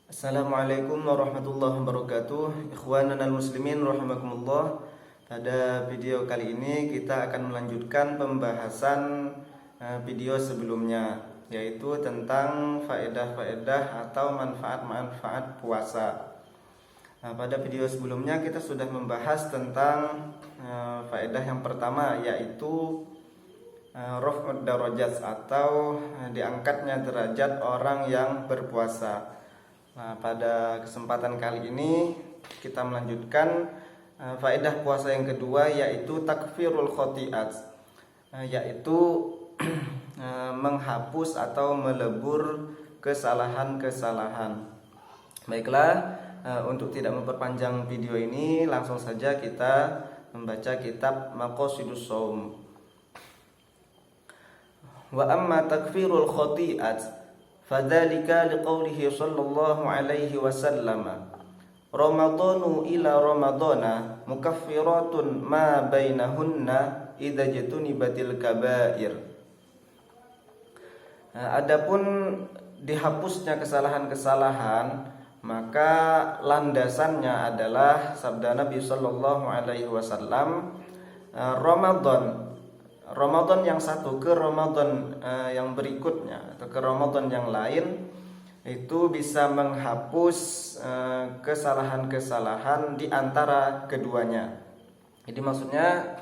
Assalamualaikum warahmatullahi wabarakatuh. Ikhwanan al-muslimin rahimakumullah. Pada video kali ini kita akan melanjutkan pembahasan video sebelumnya, yaitu tentang faedah-faedah atau manfaat-manfaat puasa. Pada video sebelumnya kita sudah membahas tentang faedah yang pertama, yaitu raf'ud darajat atau diangkatnya derajat orang yang berpuasa. Nah, pada kesempatan kali ini kita melanjutkan faedah puasa yang kedua, yaitu takfirul khotiat, yaitu menghapus atau melebur kesalahan-kesalahan. Baiklah, untuk tidak memperpanjang video ini, langsung saja kita membaca kitab Maqasidus Shaum. Wa amma takfirul khotiat fadzalika liqaulihi sallallahu alaihi wasallam Ramadhanu ila ramadhana mukaffiratun ma bainahunna idza jutunibatil kabair. Adapun dihapusnya kesalahan-kesalahan, maka landasannya adalah sabda Nabi sallallahu alaihi wasallam, Ramadan yang satu ke Ramadan yang berikutnya atau ke Ramadan yang lain itu bisa menghapus kesalahan-kesalahan di antara keduanya. Jadi maksudnya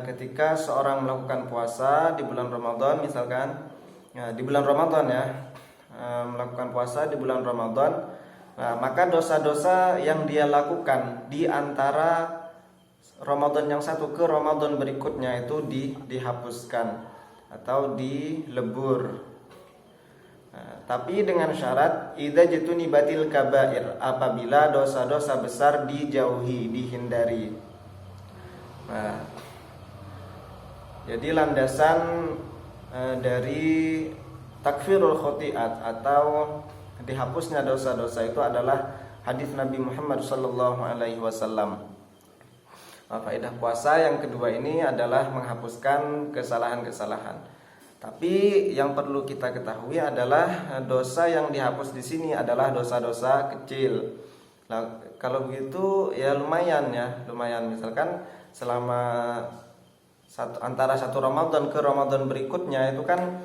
ketika seorang melakukan puasa di bulan Ramadan, misalkan di bulan Ramadan melakukan puasa di bulan Ramadan, maka dosa-dosa yang dia lakukan di antara Ramadan yang satu ke Ramadan berikutnya itu dihapuskan atau dilebur. Tapi dengan syarat idza jutunibatil kabair, apabila dosa-dosa besar dijauhi, dihindari. Jadi landasan dari takfirul khotiat atau dihapusnya dosa-dosa itu adalah hadis Nabi Muhammad sallallahu alaihi wasallam. Faedah puasa yang kedua ini adalah menghapuskan kesalahan-kesalahan. Tapi yang perlu kita ketahui adalah dosa yang dihapus di sini adalah dosa-dosa kecil. Nah, kalau begitu ya lumayan. Misalkan selama antara satu Ramadan ke Ramadan berikutnya itu kan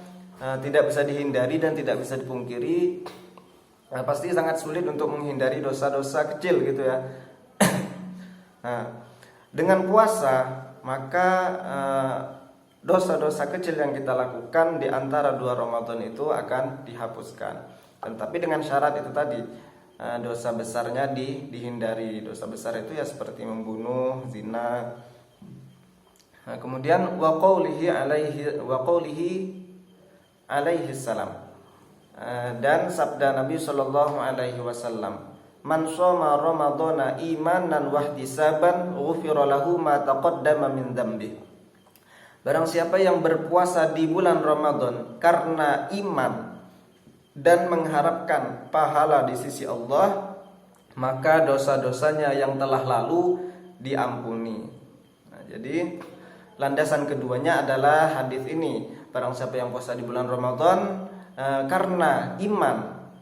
tidak bisa dihindari dan tidak bisa dipungkiri. Pasti sangat sulit untuk menghindari dosa-dosa kecil gitu ya. Dengan puasa, maka dosa-dosa kecil yang kita lakukan di antara dua Ramadan itu akan dihapuskan. Tapi dengan syarat itu tadi, dosa besarnya dihindari. Dosa besar itu ya seperti membunuh, zina. Kemudian wa qaulihi alaihi salam, dan sabda Nabi sallallahu alaihi wasallam, man shoma ramadhana imanan wahtisaban ghufira lahu ma taqaddama min dzambi. Barang siapa yang berpuasa di bulan Ramadan karena iman dan mengharapkan pahala di sisi Allah, maka dosa-dosanya yang telah lalu diampuni. Jadi landasan keduanya adalah hadis ini. Barang siapa yang puasa di bulan Ramadan karena iman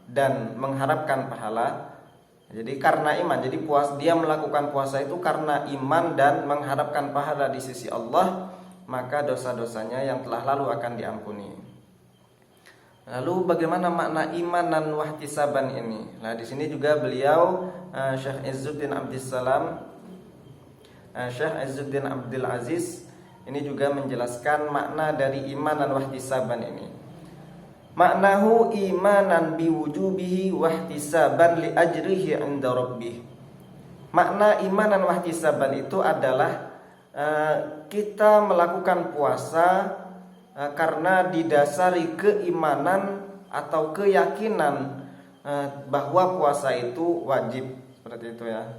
dan mengharapkan pahala. Jadi karena iman, jadi dia melakukan puasa itu karena iman dan mengharapkan pahala di sisi Allah, maka dosa-dosanya yang telah lalu akan diampuni. Lalu bagaimana makna iman dan wahtisaban ini? Nah, di sini juga beliau Syekh Izzuddin Abdul Aziz ini juga menjelaskan makna dari iman dan wahtisaban ini. Maknahu imanan biwujubihi wahtisaban li ajrihi 'inda rabbih. Makna imanan wahtisaban itu adalah kita melakukan puasa karena didasari keimanan atau keyakinan bahwa puasa itu wajib, seperti itu ya.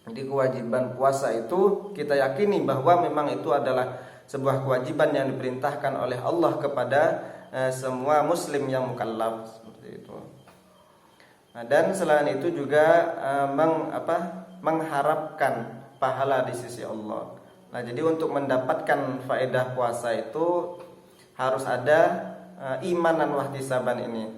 Jadi kewajiban puasa itu kita yakini bahwa memang itu adalah sebuah kewajiban yang diperintahkan oleh Allah kepada semua muslim yang mukallaf, seperti itu. Dan selain itu juga mengharapkan pahala di sisi Allah. Nah, jadi untuk mendapatkan faedah puasa itu harus ada iman dan wahtisaban ini.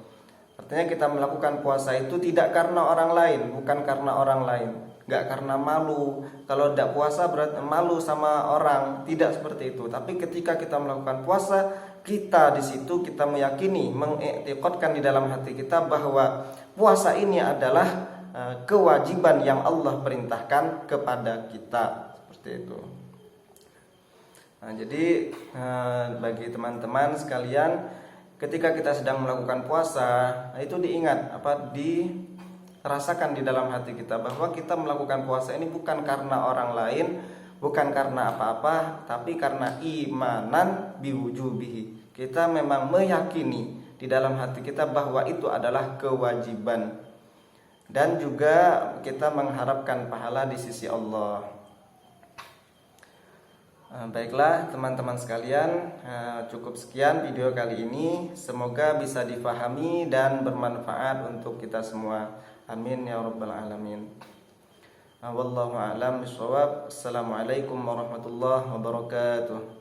Artinya kita melakukan puasa itu tidak karena orang lain, bukan karena orang lain, nggak karena malu. Kalau tidak puasa berarti malu sama orang, tidak seperti itu. Tapi ketika kita melakukan puasa, kita di situ kita meyakini, mengiktikadkan di dalam hati kita bahwa puasa ini adalah kewajiban yang Allah perintahkan kepada kita, seperti itu. Nah, jadi bagi teman-teman sekalian, ketika kita sedang melakukan puasa, itu dirasakan di dalam hati kita bahwa kita melakukan puasa ini bukan karena orang lain, bukan karena apa-apa, tapi karena imanan biwujubihi. Kita memang meyakini di dalam hati kita bahwa itu adalah kewajiban. Dan juga kita mengharapkan pahala di sisi Allah. Baiklah teman-teman sekalian, cukup sekian video kali ini. Semoga bisa difahami dan bermanfaat untuk kita semua. Amin ya rabbal alamin. Wallahu a'lam bishawab. Assalamualaikum warahmatullahi wabarakatuh.